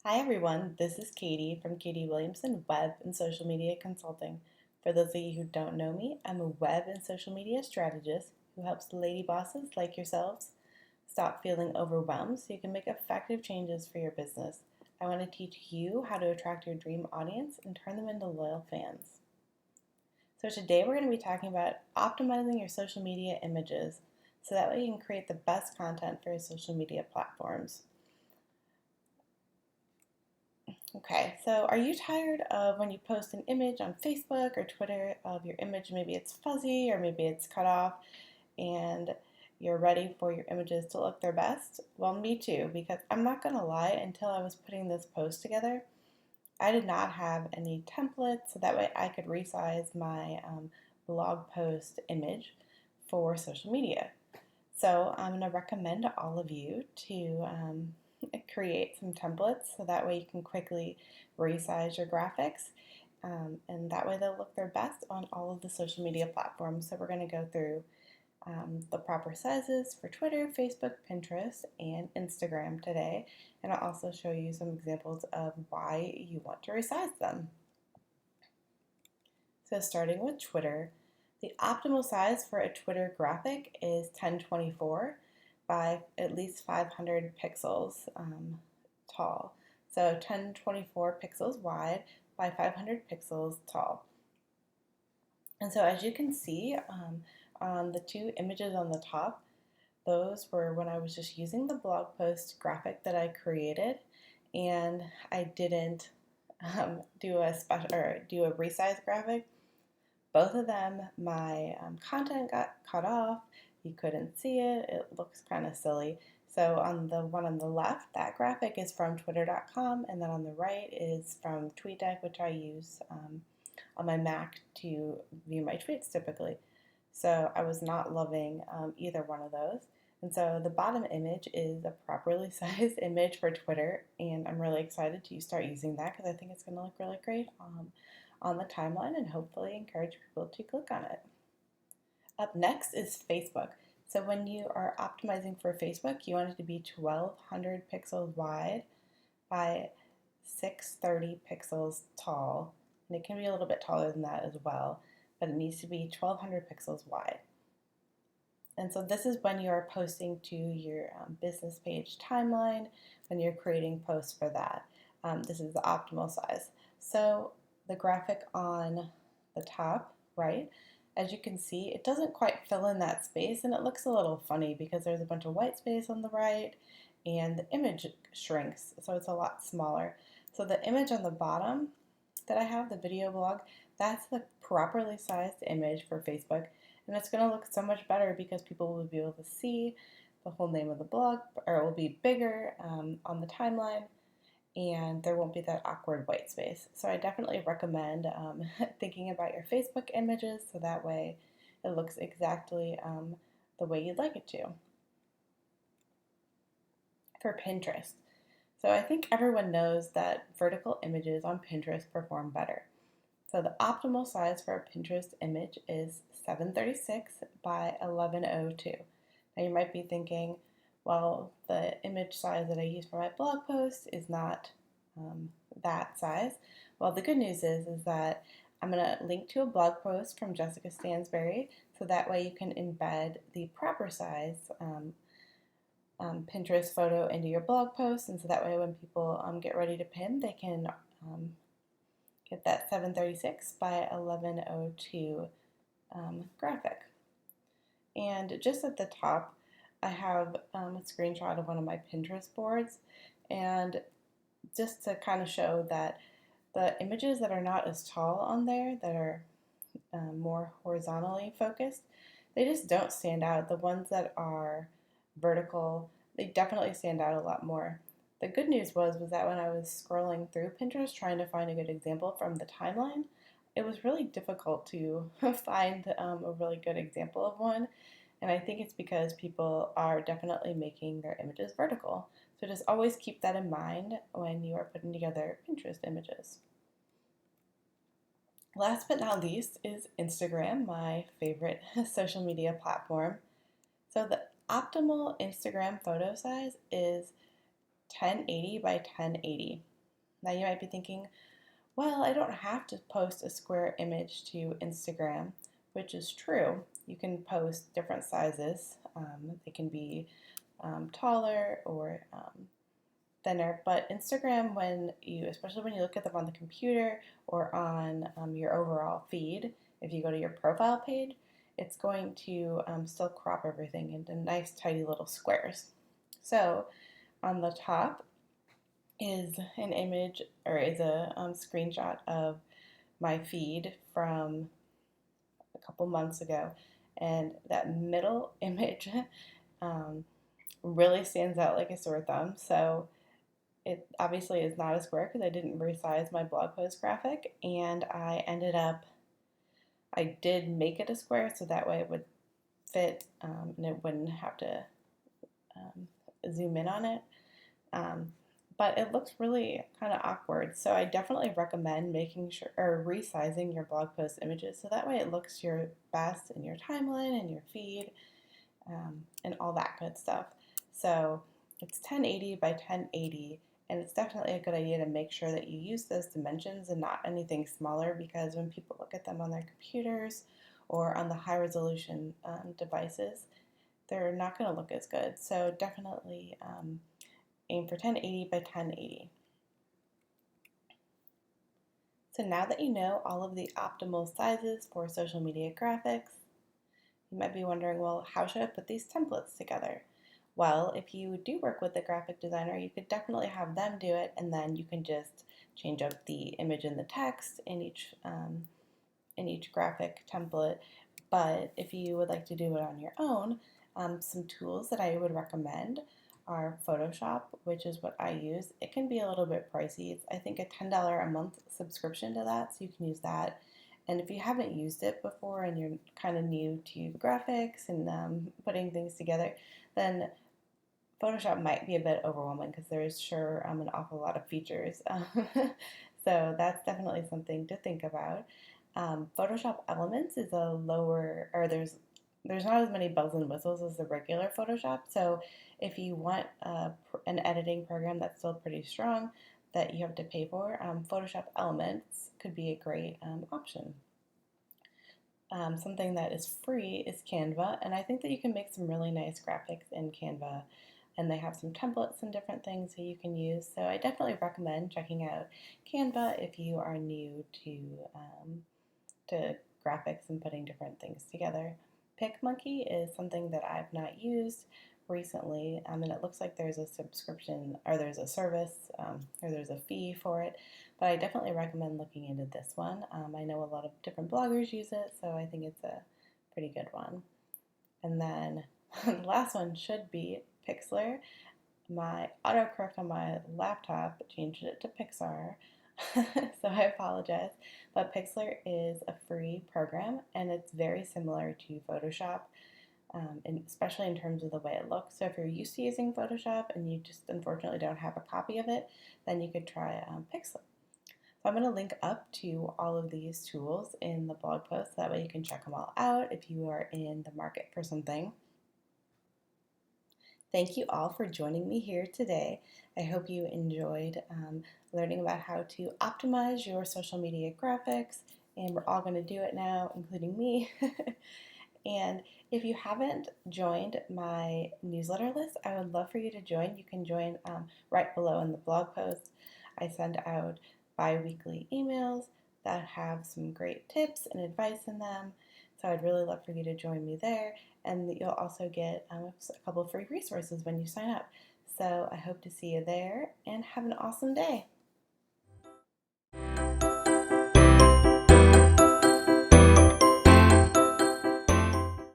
Hi everyone, this is Katie from Katie Williamsen Web and Social Media Consulting. For those of you who don't know me, I'm a web and social media strategist who helps lady bosses like yourselves stop feeling overwhelmed so you can make effective changes for your business. I want to teach you how to attract your dream audience and turn them into loyal fans. So today we're going to be talking about optimizing your social media images so that way you can create the best content for your social media platforms. Okay, so are you tired of when you post an image on Facebook or Twitter of your image, maybe it's fuzzy or maybe it's cut off and you're ready for your images to look their best? Well, me too, because I'm not going to lie, until I was putting this post together, I did not have any templates, so that way I could resize my blog post image for social media. So I'm going to recommend to all of you to create some templates so that way you can quickly resize your graphics and that way they'll look their best on all of the social media platforms. So we're going to go through the proper sizes for Twitter, Facebook, Pinterest, and Instagram today, and I'll also show you some examples of why you want to resize them. So starting with Twitter, the optimal size for a Twitter graphic is 1024 by at least 500 pixels tall. So 1024 pixels wide by 500 pixels tall. And so as you can see on the two images on the top, those were when I was just using the blog post graphic that I created, and I didn't do a resize graphic. Both of them, my content got cut off. You couldn't see it. It looks kind of silly. So on the one on the left, that graphic is from twitter.com, and then on the right is from TweetDeck, which I use on my Mac to view my tweets typically. So I was not loving either one of those. And so the bottom image is a properly sized image for Twitter, and I'm really excited to start using that because I think it's going to look really great on the timeline and hopefully encourage people to click on it. Up next is Facebook. So when you are optimizing for Facebook, you want it to be 1200 pixels wide by 630 pixels tall, and it can be a little bit taller than that as well, but it needs to be 1200 pixels wide. And so this is when you are posting to your business page timeline, when you're creating posts for that. This is the optimal size. So the graphic on the top right, as you can see, it doesn't quite fill in that space, and it looks a little funny because there's a bunch of white space on the right and the image shrinks, so it's a lot smaller. So the image on the bottom that I have, the video blog, that's the properly sized image for Facebook, and it's going to look so much better because people will be able to see the whole name of the blog, or it will be bigger on the timeline, and there won't be that awkward white space. So I definitely recommend thinking about your Facebook images so that way it looks exactly the way you'd like it to. For Pinterest. So I think everyone knows that vertical images on Pinterest perform better. So the optimal size for a Pinterest image is 736 by 1102. Now you might be thinking, well, the image size that I use for my blog post is not that size. Well, the good news is that I'm going to link to a blog post from Jessica Stansberry, so that way you can embed the proper size Pinterest photo into your blog post, and so that way when people get ready to pin, they can get that 736 by 1102 graphic. And just at the top, I have a screenshot of one of my Pinterest boards, and just to kind of show that the images that are not as tall on there, that are more horizontally focused, they just don't stand out. The ones that are vertical, they definitely stand out a lot more. The good news was that when I was scrolling through Pinterest trying to find a good example from the timeline, it was really difficult to find a really good example of one. And I think it's because people are definitely making their images vertical. So just always keep that in mind when you are putting together Pinterest images. Last but not least is Instagram, my favorite social media platform. So the optimal Instagram photo size is 1080 by 1080. Now you might be thinking, well, I don't have to post a square image to Instagram, which is true. You can post different sizes. They can be taller or thinner, but Instagram, especially when you look at them on the computer or on your overall feed, if you go to your profile page, it's going to still crop everything into nice, tidy little squares. So on the top is an image or is a screenshot of my feed from a couple months ago, and that middle image um, really stands out like a sore thumb. So it obviously is not a square because I didn't resize my blog post graphic, and I did make it a square so that way it would fit and it wouldn't have to um, zoom in on it. But it looks really kind of awkward, so I definitely recommend making sure or resizing your blog post images so that way it looks your best in your timeline and your feed and all that good stuff. So it's 1080 by 1080, and it's definitely a good idea to make sure that you use those dimensions and not anything smaller, because when people look at them on their computers or on the high resolution devices, they're not going to look as good. So definitely aim for 1080 by 1080. So now that you know all of the optimal sizes for social media graphics, you might be wondering, well, how should I put these templates together? Well, if you do work with a graphic designer, you could definitely have them do it, and then you can just change up the image and the text in each graphic template. But if you would like to do it on your own, some tools that I would recommend are Photoshop, which is what I use. It can be a little bit pricey. It's, I think, a $10 a month subscription to that, so you can use that. And if you haven't used it before and you're kind of new to graphics and putting things together, then Photoshop might be a bit overwhelming because there is sure an awful lot of features. So that's definitely something to think about. Photoshop Elements is a lower, or there's not as many bells and whistles as the regular Photoshop. So if you want an editing program that's still pretty strong that you have to pay for, Photoshop Elements could be a great option. Something that is free is Canva, and I think that you can make some really nice graphics in Canva, and they have some templates and different things that you can use. So I definitely recommend checking out Canva if you are new to graphics and putting different things together. PicMonkey is something that I've not used recently, and it looks like there's a subscription or there's a service or there's a fee for it, but I definitely recommend looking into this one. I know a lot of different bloggers use it, so I think it's a pretty good one. And then the last one should be Pixlr. My autocorrect on my laptop changed it to Pixar, so I apologize. But Pixlr is a free program, and it's very similar to Photoshop, and especially in terms of the way it looks. So if you're used to using Photoshop and you just unfortunately don't have a copy of it, then you could try Pixlr. So I'm going to link up to all of these tools in the blog post. That way you can check them all out if you are in the market for something. Thank you all for joining me here today. I hope you enjoyed learning about how to optimize your social media graphics, and we're all going to do it now, including me. And if you haven't joined my newsletter list, I would love for you to join. You can join right below in the blog post. I send out bi-weekly emails that have some great tips and advice in them. So I'd really love for you to join me there. And you'll also get a couple of free resources when you sign up. So I hope to see you there, and have an awesome day.